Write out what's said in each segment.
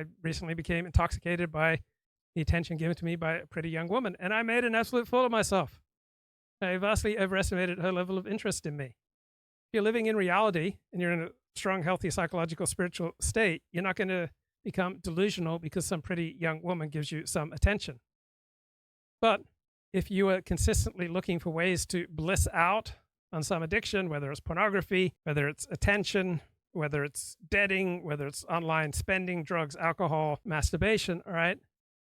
I recently became intoxicated by the attention given to me by a pretty young woman, and I made an absolute fool of myself. I vastly overestimated her level of interest in me. If you're living in reality and you're in a strong, healthy psychological, spiritual state, you're not going to become delusional because some pretty young woman gives you some attention. But if you are consistently looking for ways to bliss out on some addiction, whether it's pornography, whether it's attention, whether it's debting, whether it's online spending, drugs, alcohol, masturbation, all right?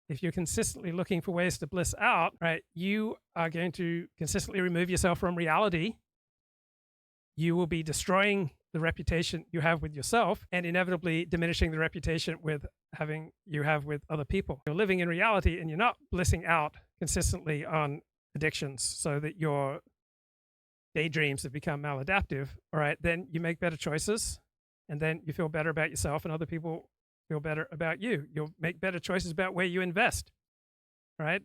If you're consistently looking for ways to bliss out, right, you are going to consistently remove yourself from reality. You will be destroying the reputation you have with yourself and inevitably diminishing the reputation you have with other people. You're living in reality and you're not blissing out consistently on addictions so that your daydreams have become maladaptive, all right, then you make better choices and then you feel better about yourself and other people feel better about you. You'll make better choices about where you invest, right?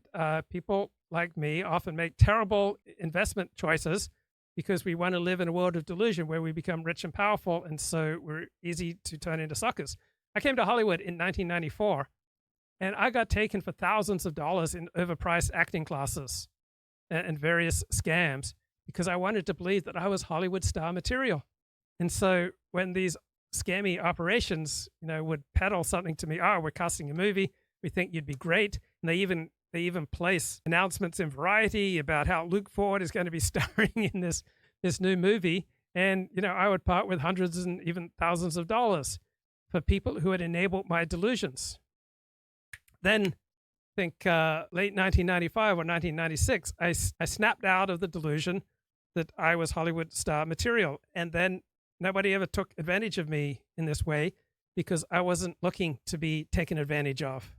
People like me often make terrible investment choices because we want to live in a world of delusion where we become rich and powerful, and so we're easy to turn into suckers. I came to Hollywood in 1994, and I got taken for thousands of dollars in overpriced acting classes and various scams because I wanted to believe that I was Hollywood star material. And so when these scammy operations, would peddle something to me, we're casting a movie, we think you'd be great, and they even place announcements in Variety about how Luke Ford is going to be starring in this new movie. And, I would part with hundreds and even thousands of dollars for people who had enabled my delusions. Then, I think late 1995 or 1996, I snapped out of the delusion that I was Hollywood star material. And then nobody ever took advantage of me in this way because I wasn't looking to be taken advantage of.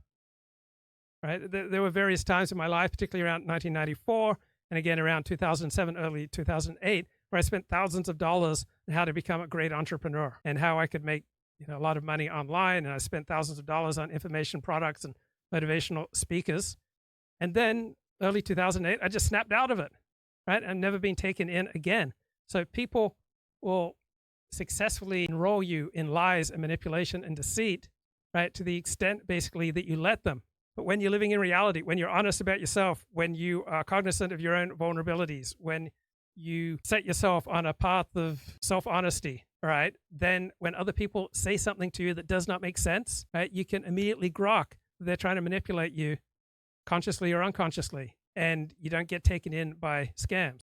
Right? There were various times in my life, particularly around 1994 and again around 2007, early 2008, where I spent thousands of dollars on how to become a great entrepreneur and how I could make a lot of money online. And I spent thousands of dollars on information products and motivational speakers. And then early 2008, I just snapped out of it. Right? I've never been taken in again. So people will successfully enroll you in lies and manipulation and deceit, right, to the extent basically that you let them. But when you're living in reality, when you're honest about yourself, when you are cognizant of your own vulnerabilities, when you set yourself on a path of self-honesty, right, then when other people say something to you that does not make sense, right, you can immediately grok that they're trying to manipulate you consciously or unconsciously, and you don't get taken in by scams.